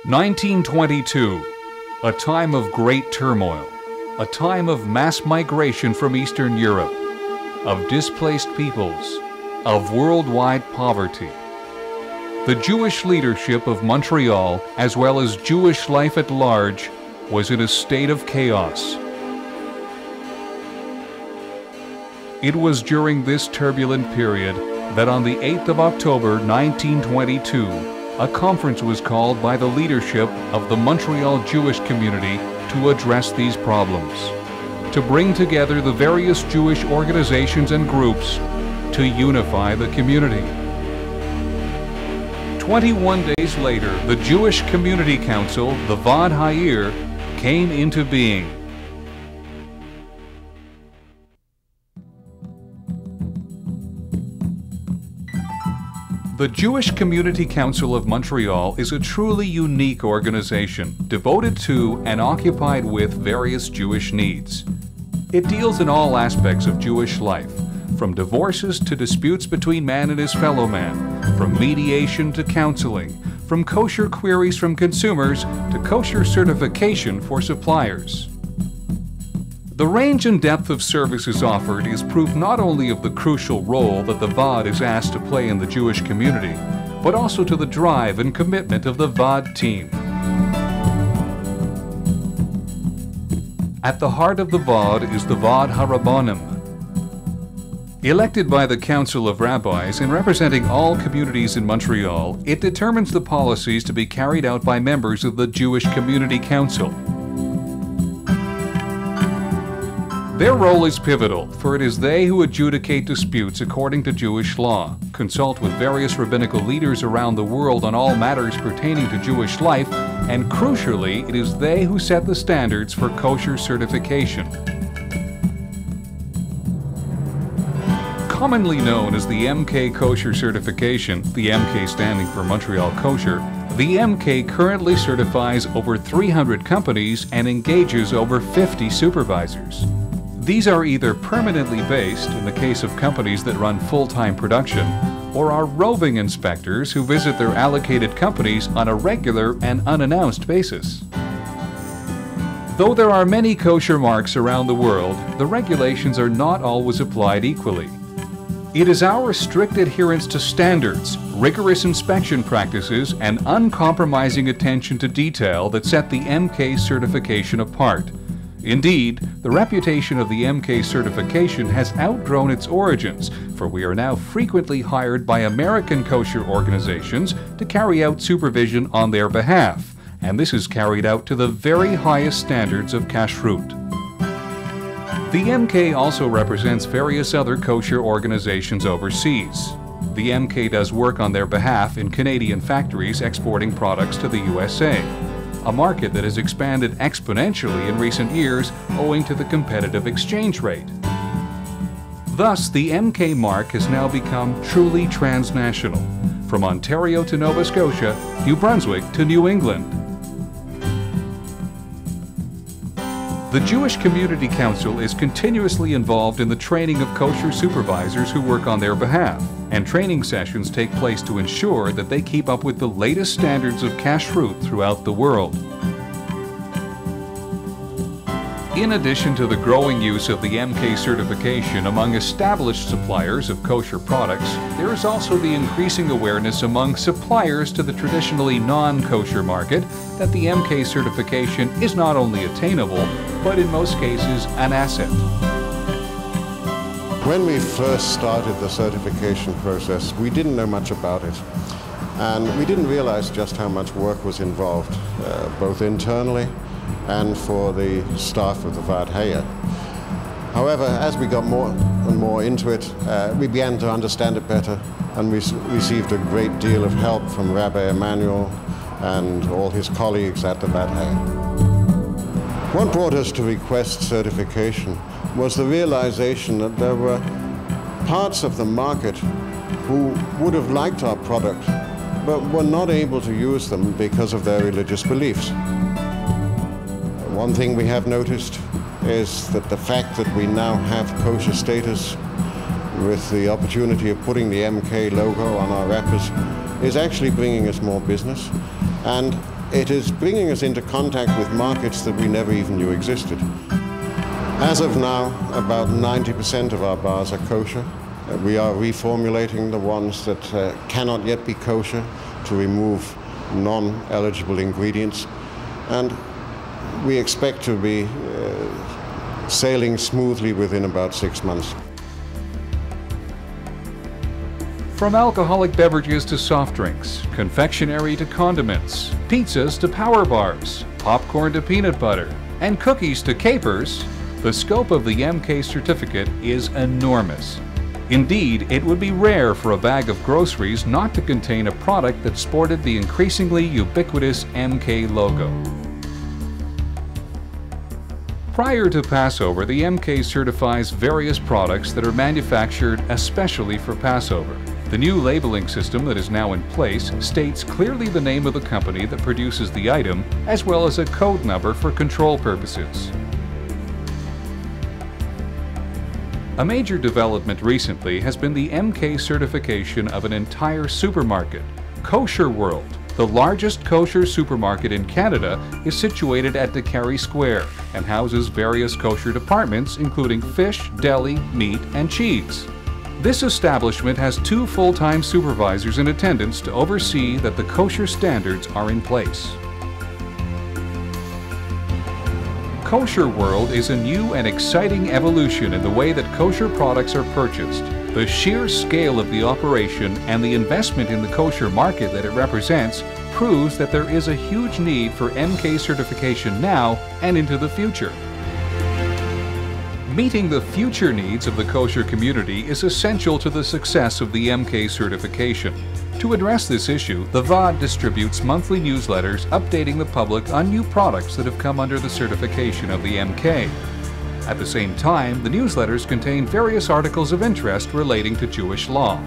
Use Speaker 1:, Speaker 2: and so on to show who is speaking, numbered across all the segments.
Speaker 1: 1922, a time of great turmoil, a time of mass migration from Eastern Europe, of displaced peoples, of worldwide poverty. The Jewish leadership of Montreal, as well as Jewish life at large, was in a state of chaos. It was during this turbulent period that on the 8th of October 1922, a conference was called by the leadership of the Montreal Jewish community to address these problems, to bring together the various Jewish organizations and groups to unify the community. 21 days later, the Jewish Community Council, the Vaad Ha'ir, came into being. The Jewish Community Council of Montreal is a truly unique organization devoted to and occupied with various Jewish needs. It deals in all aspects of Jewish life, from divorces to disputes between man and his fellow man, from mediation to counseling, from kosher queries from consumers to kosher certification for suppliers. The range and depth of services offered is proof not only of the crucial role that the Vaad is asked to play in the Jewish community, but also to the drive and commitment of the Vaad team. At the heart of the Vaad is the Vaad HaRabbanim. Elected by the Council of Rabbis and representing all communities in Montreal, it determines the policies to be carried out by members of the Jewish Community Council. Their role is pivotal, for it is they who adjudicate disputes according to Jewish law, consult with various rabbinical leaders around the world on all matters pertaining to Jewish life, and crucially, it is they who set the standards for kosher certification. Commonly known as the MK Kosher Certification, the MK standing for Montreal Kosher, the MK currently certifies over 300 companies and engages over 50 supervisors. These are either permanently based, in the case of companies that run full-time production, or are roving inspectors who visit their allocated companies on a regular and unannounced basis. Though there are many kosher marks around the world, the regulations are not always applied equally. It is our strict adherence to standards, rigorous inspection practices, and uncompromising attention to detail that set the MK certification apart. Indeed, the reputation of the MK certification has outgrown its origins, for we are now frequently hired by American kosher organizations to carry out supervision on their behalf, and this is carried out to the very highest standards of kashrut. The MK also represents various other kosher organizations overseas. The MK does work on their behalf in Canadian factories exporting products to the USA, a market that has expanded exponentially in recent years owing to the competitive exchange rate. Thus, the MK mark has now become truly transnational, from Ontario to Nova Scotia, New Brunswick to New England. The Jewish Community Council is continuously involved in the training of kosher supervisors who work on their behalf, and training sessions take place to ensure that they keep up with the latest standards of kashrut throughout the world. In addition to the growing use of the MK certification among established suppliers of kosher products, there is also the increasing awareness among suppliers to the traditionally non-kosher market that the MK certification is not only attainable, but in most cases an asset.
Speaker 2: When we first started the certification process, we didn't know much about it. And we didn't realize just how much work was involved, both internally and for the staff of the Vaad Ha'ir. However, as we got more and more into it, we began to understand it better, and we received a great deal of help from Rabbi Emanuel and all his colleagues at the Vaad Ha'ir. What brought us to request certification was the realization that there were parts of the market who would have liked our product, but were not able to use them because of their religious beliefs. One thing we have noticed is that the fact that we now have kosher status with the opportunity of putting the MK logo on our wrappers is actually bringing us more business. And it is bringing us into contact with markets that we never even knew existed. As of now, about 90% of our bars are kosher. We are reformulating the ones that cannot yet be kosher to remove non-eligible ingredients, and we expect to be sailing smoothly within about 6 months.
Speaker 1: From alcoholic beverages to soft drinks, confectionery to condiments, pizzas to power bars, popcorn to peanut butter, and cookies to capers, the scope of the MK certificate is enormous. Indeed, it would be rare for a bag of groceries not to contain a product that sported the increasingly ubiquitous MK logo. Prior to Passover, the MK certifies various products that are manufactured especially for Passover. The new labeling system that is now in place states clearly the name of the company that produces the item, as well as a code number for control purposes. A major development recently has been the MK certification of an entire supermarket. Kosher World, the largest kosher supermarket in Canada, is situated at DeCarry Square and houses various kosher departments including fish, deli, meat, and cheese. This establishment has 2 full-time supervisors in attendance to oversee that the kosher standards are in place. Kosher World is a new and exciting evolution in the way that kosher products are purchased. The sheer scale of the operation and the investment in the kosher market that it represents proves that there is a huge need for MK certification now and into the future. Meeting the future needs of the kosher community is essential to the success of the MK certification. To address this issue, the VOD distributes monthly newsletters updating the public on new products that have come under the certification of the MK. At the same time, the newsletters contain various articles of interest relating to Jewish law.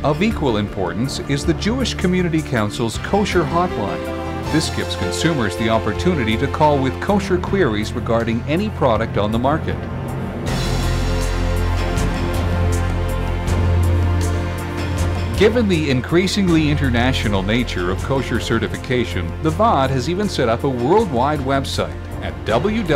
Speaker 1: Of equal importance is the Jewish Community Council's Kosher Hotline. This gives consumers the opportunity to call with kosher queries regarding any product on the market. Given the increasingly international nature of kosher certification, the VOD has even set up a worldwide website at www.mk.ca.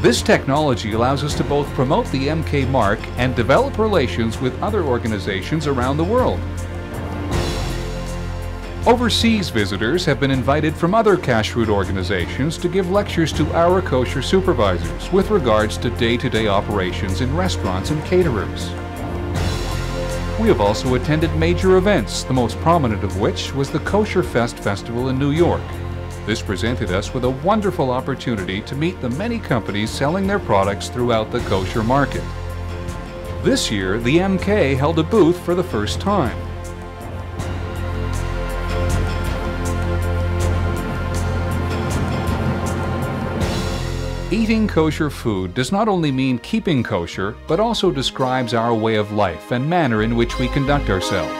Speaker 1: This technology allows us to both promote the MK mark and develop relations with other organizations around the world. Overseas visitors have been invited from other kashrut organizations to give lectures to our kosher supervisors with regards to day-to-day operations in restaurants and caterers. We have also attended major events, the most prominent of which was the Kosher Fest Festival in New York. This presented us with a wonderful opportunity to meet the many companies selling their products throughout the kosher market. This year, the MK held a booth for the first time. Eating kosher food does not only mean keeping kosher, but also describes our way of life and manner in which we conduct ourselves.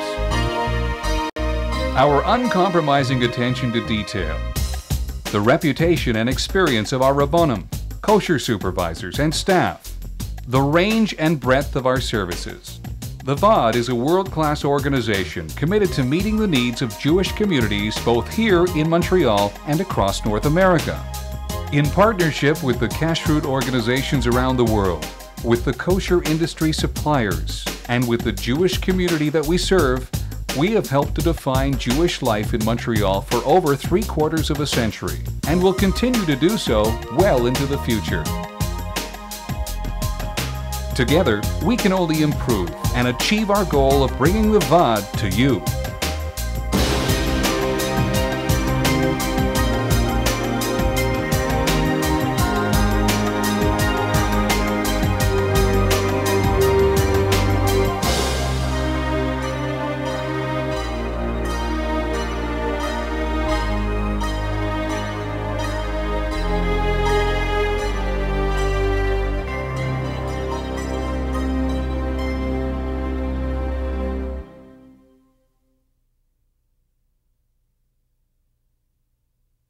Speaker 1: Our uncompromising attention to detail, the reputation and experience of our rabbonim, kosher supervisors and staff, the range and breadth of our services. The VOD is a world-class organization committed to meeting the needs of Jewish communities both here in Montreal and across North America. In partnership with the kashrut organizations around the world, with the kosher industry suppliers, and with the Jewish community that we serve, we have helped to define Jewish life in Montreal for over 3/4 of a century, and will continue to do so well into the future. Together, we can only improve and achieve our goal of bringing the VOD to you.